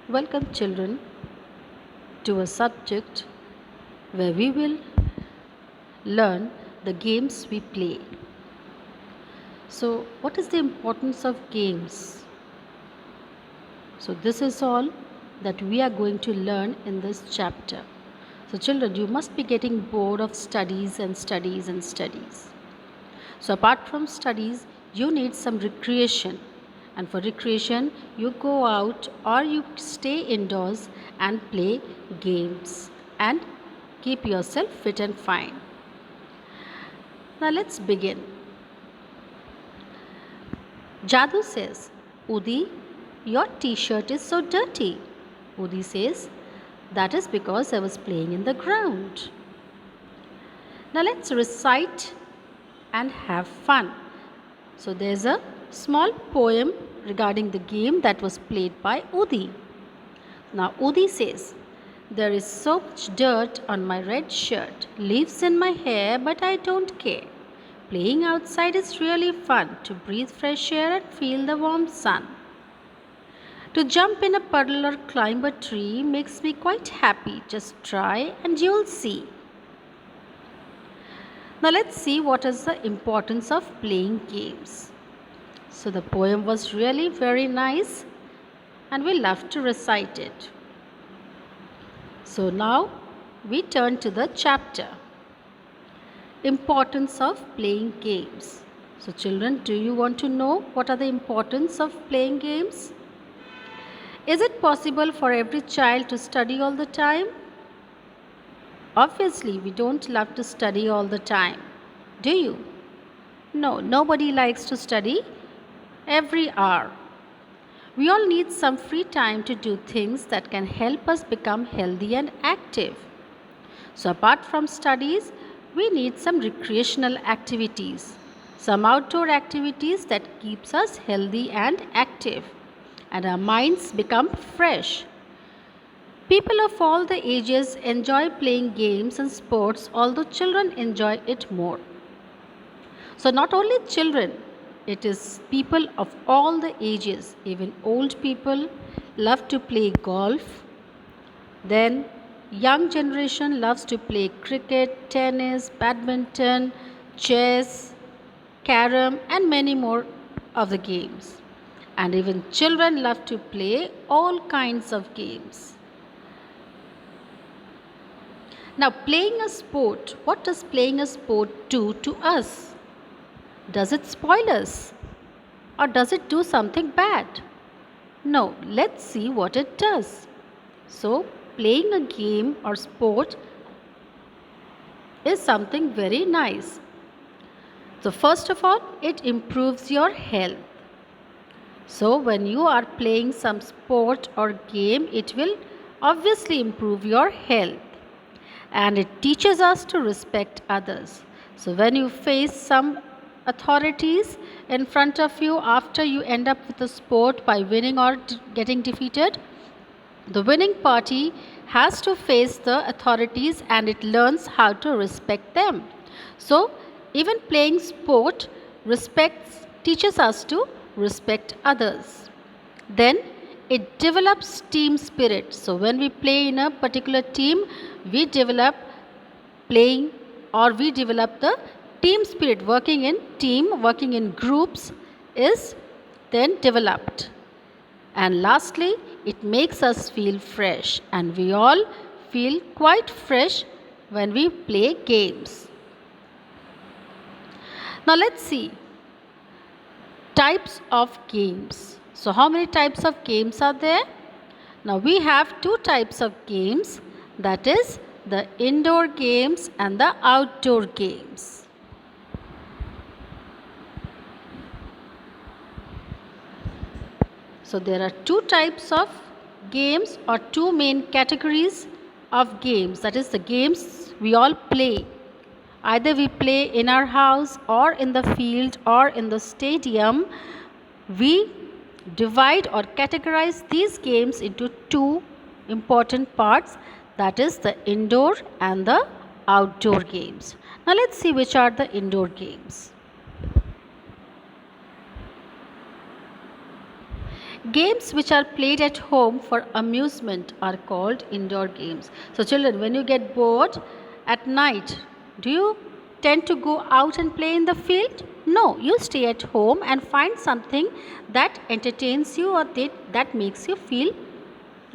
Welcome, children, to a subject where we will learn the games we play. So, what is the importance of games? So, this is all that we are going to learn in this chapter. So, children, you must be getting bored of studies and studies and studies. So, apart from studies, you need some recreation. And for recreation, you go out or you stay indoors and play games and keep yourself fit and fine. Now, let's begin. Jadu says, Udi, your t shirt is so dirty. Udi says, that is because I was playing in the ground. Now, let's recite and have fun. So, there's a small poem regarding the game that was played by Udi. Now, Udi says, there is so much dirt on my red shirt, leaves in my hair, but I don't care. Playing outside is really fun to breathe fresh air and feel the warm sun. To jump in a puddle or climb a tree makes me quite happy. Just try and you'll see. Now let's see what is the importance of playing games. So the poem was really very nice and we love to recite it. So now we turn to the chapter. Importance of playing games. So children, do you want to know what are the importance of playing games? Is it possible for every child to study all the time? Obviously, we don't love to study all the time. Do you? No, nobody likes to study every hour. We all need some free time to do things that can help us become healthy and active. So apart from studies, we need some recreational activities, some outdoor activities that keeps us healthy and active and our minds become fresh. People of all the ages enjoy playing games and sports, although children enjoy it more. So, not only children, it is people of all the ages, even old people love to play golf. Then, young generation loves to play cricket, tennis, badminton, chess, carom, and many more of the games. And even children love to play all kinds of games. Now, playing a sport, what does playing a sport do to us? Does it spoil us? Or does it do something bad? No, let's see what it does. So, playing a game or sport is something very nice. So, first of all, it improves your health. So, when you are playing some sport or game, it will obviously improve your health. And it teaches us to respect others. So, when you face some authorities in front of you after you end up with a sport by winning or getting defeated, the winning party has to face the authorities and it learns how to respect them. So, even playing sport teaches us to respect others. Then it develops team spirit. So when we play in a particular team, we develop playing or we develop the team spirit. Working in team, working in groups is then developed. And lastly, it makes us feel fresh, and we all feel quite fresh when we play games. Now let's see types of games. So how many types of games are there? Now we have two types of games, that is the indoor games and the outdoor games. So there are two types of games or two main categories of games, that is the games we all play. Either we play in our house or in the field or in the stadium. We divide or categorize these games into two important parts, that is the indoor and the outdoor games. Now let's see which are the indoor games. Games which are played at home for amusement are called indoor games. So, children, when you get bored at night, do you tend to go out and play in the field? No, you stay at home and find something that entertains you or that makes you feel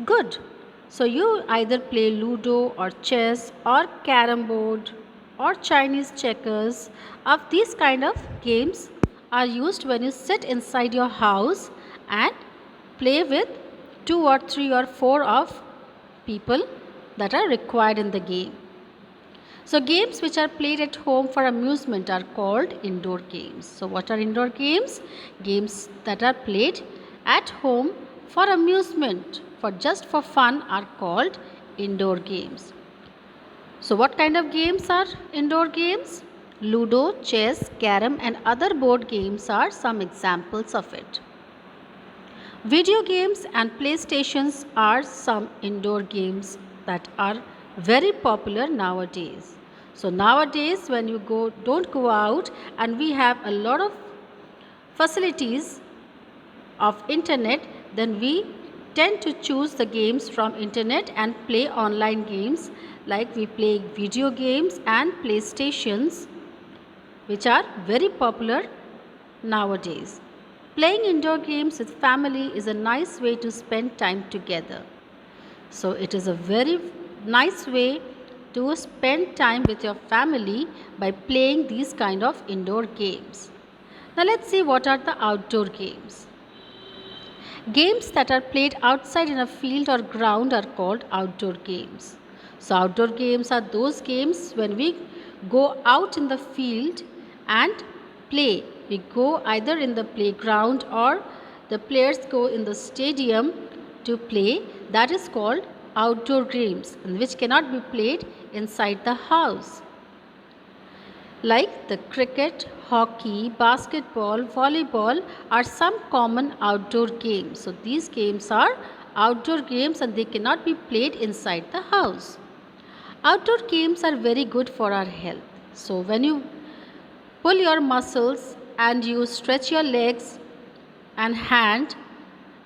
good. So, you either play Ludo or chess or carom board or Chinese checkers. Of these kind of games are used when you sit inside your house and play with two or three or four of people that are required in the game. So games which are played at home for amusement are called indoor games. So what are indoor games? Games that are played at home for amusement, for just for fun, are called indoor games. So what kind of games are indoor games? Ludo, chess, carom and other board games are some examples of it. Video games and playstations are some indoor games that are very popular nowadays. So nowadays when you don't go out, and we have a lot of facilities of internet, then we tend to choose the games from internet and play online games, like we play video games and playstations, which are very popular nowadays. Playing indoor games with family is a nice way to spend time together. So it is a very nice way to spend time with your family by playing these kind of indoor games. Now let's see what are the outdoor games. Games that are played outside in a field or ground are called outdoor games. So outdoor games are those games when we go out in the field and play. We go either in the playground or the players go in the stadium to play. That is called outdoor games, which cannot be played inside the house. Like the cricket, hockey, basketball, volleyball are some common outdoor games. So these games are outdoor games and they cannot be played inside the house. Outdoor games are very good for our health. So when you pull your muscles and you stretch your legs and hand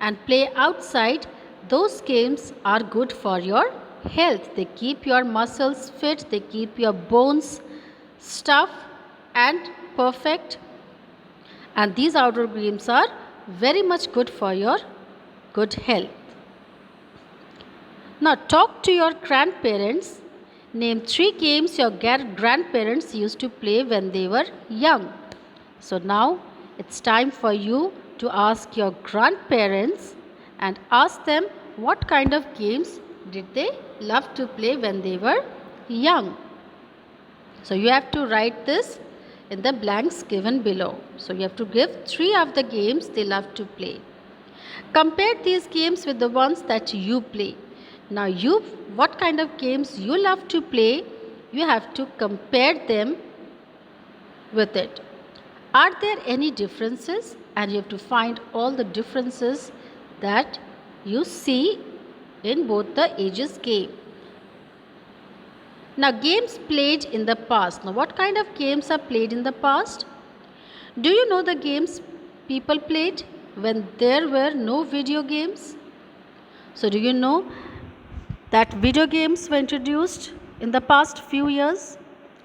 and play outside, those games are good for your health. They keep your muscles fit, they keep your bones tough and perfect, and these outdoor games are very much good for your good health. Now talk to your grandparents. Name 3 games your grandparents used to play when they were young. So now it's time for you to ask your grandparents and ask them what kind of games did they love to play when they were young. So you have to write this in the blanks given below. So you have to give 3 of the games they love to play. Compare these games with the ones that you play. Now what kind of games you love to play, you have to compare them with it. Are there any differences? And you have to find all the differences that you see in both the ages game. Now games played in the past. Now what kind of games are played in the past? Do you know the games people played when there were no video games? So do you know that video games were introduced in the past few years?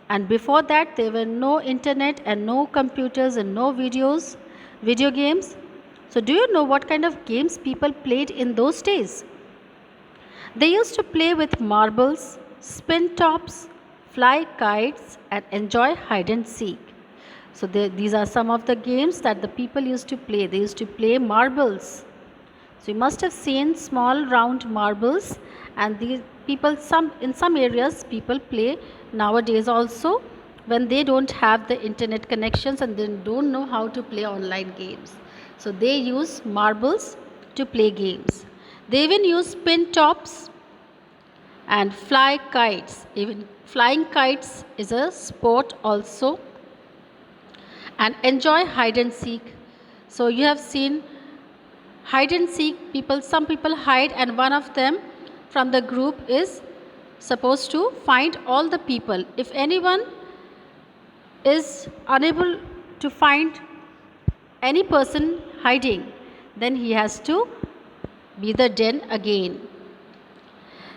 And before that there were no internet and no computers and no video games. So do you know what kind of games people played in those days? They used to play with marbles, spin tops, fly kites and enjoy hide and seek. So these are some of the games that the people used to play. They used to play marbles. So you must have seen small round marbles, and these people in some areas people play nowadays also when they don't have the internet connections and they don't know how to play online games. So they use marbles to play games. They even use spin tops and fly kites. Even flying kites is a sport also. And enjoy hide and seek. So you have seen hide and seek, some people hide and one of them from the group is supposed to find all the people. If anyone is unable to find any person hiding, then he has to be the den again.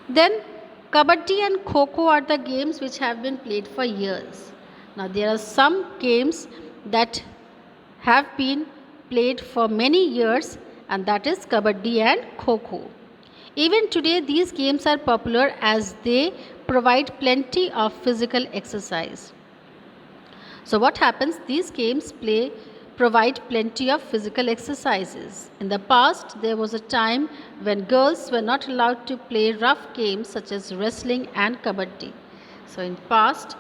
Then Kabaddi and Kho-Kho are the games which have been played for years. Now there are some games that have been played for many years, and that is Kabaddi and Kho-Kho. Even today these games are popular as they provide plenty of physical exercise. So what happens, these games provide plenty of physical exercises. In the past there was a time when girls were not allowed to play rough games such as wrestling and kabaddi. So in past,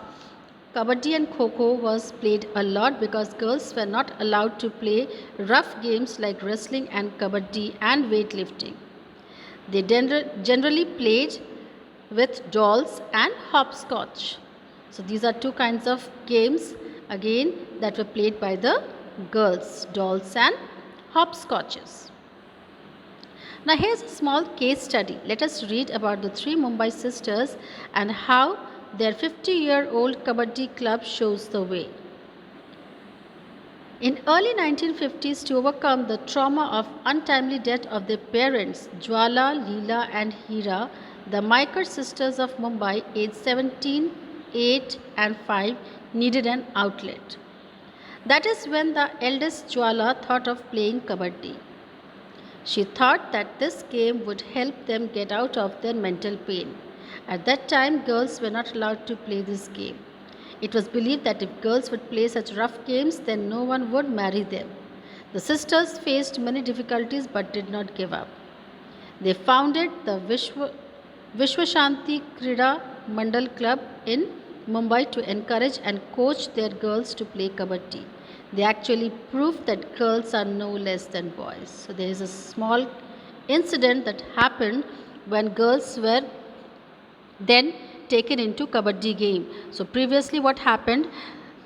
Kabaddi and Kho-Kho was played a lot because girls were not allowed to play rough games like wrestling and kabaddi and weightlifting. They generally played with dolls and hopscotch. So these are two kinds of games again that were played by the girls, dolls and hopscotches. Now here's a small case study. Let us read about the three Mumbai sisters and how their 50-year-old Kabaddi club shows the way. In early 1950s, to overcome the trauma of untimely death of their parents, Jwala, Leela and Hira, the Maikar sisters of Mumbai, aged 17, 8 and 5, needed an outlet. That is when the eldest Jwala thought of playing Kabaddi. She thought that this game would help them get out of their mental pain. At that time, girls were not allowed to play this game. It was believed that if girls would play such rough games, then no one would marry them. The sisters faced many difficulties but did not give up. They founded the Vishwashanti Krida Mandal Club in Mumbai to encourage and coach their girls to play Kabaddi. They actually proved that girls are no less than boys. So there is a small incident that happened when girls were then taken into Kabaddi game. So previously what happened,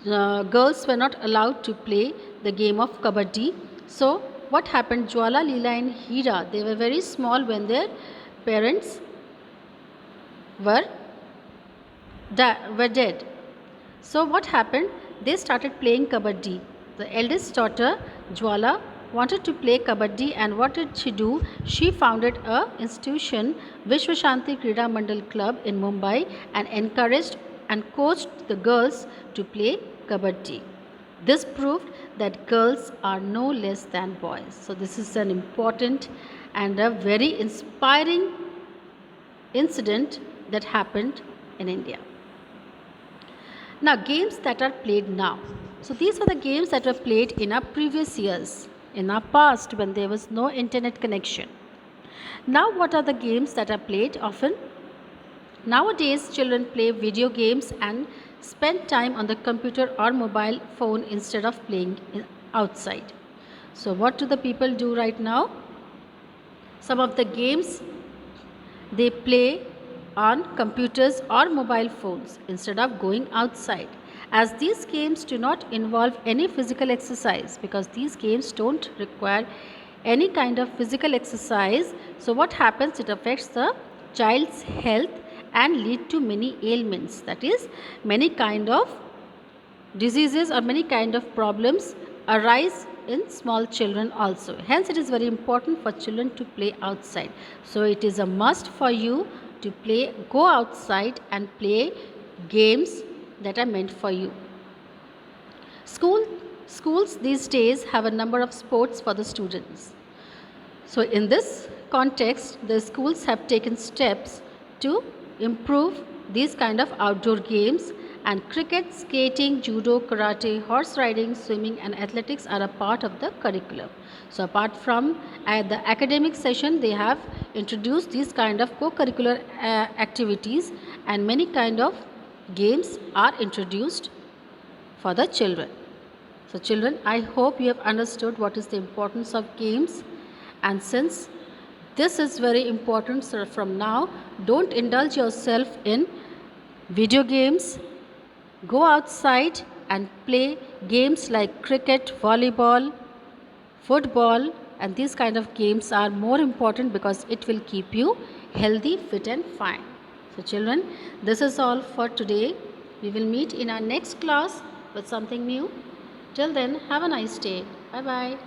girls were not allowed to play the game of Kabaddi. So what happened, Jwala, Leela and Hira, they were very small when their parents were dead. So what happened, they started playing Kabaddi. The eldest daughter, Jwala, wanted to play Kabaddi, and what did she do? She founded a institution, Vishwashanti Krida Mandal Club in Mumbai, and encouraged and coached the girls to play Kabaddi. This proved that girls are no less than boys. So this is an important and a very inspiring incident that happened in India. Now games that are played now. So these are the games that were played in our previous years, in our past when there was no internet connection. Now what are the games that are played often? Nowadays children play video games and spend time on the computer or mobile phone instead of playing outside. So what do the people do right now? Some of the games they play on computers or mobile phones instead of going outside, as these games do not involve any physical exercise, because these games don't require any kind of physical exercise. So what happens, it affects the child's health and lead to many ailments, that is many kind of diseases or many kind of problems arise in small children also. Hence it is very important for children to play outside. So it is a must for you to go outside and play games that are meant for you. Schools these days have a number of sports for the students. So in this context, the schools have taken steps to improve these kind of outdoor games, and cricket, skating, judo, karate, horse riding, swimming and athletics are a part of the curriculum. So apart from the academic session, they have introduced these kind of co-curricular activities, and many kind of games are introduced for the children. So children, I hope you have understood what is the importance of games, and since this is very important, so from now don't indulge yourself in video games. Go outside and play games like cricket, volleyball, football, and these kind of games are more important because it will keep you healthy, fit and fine. So children, this is all for today. We will meet in our next class with something new. Till then, have a nice day. Bye bye.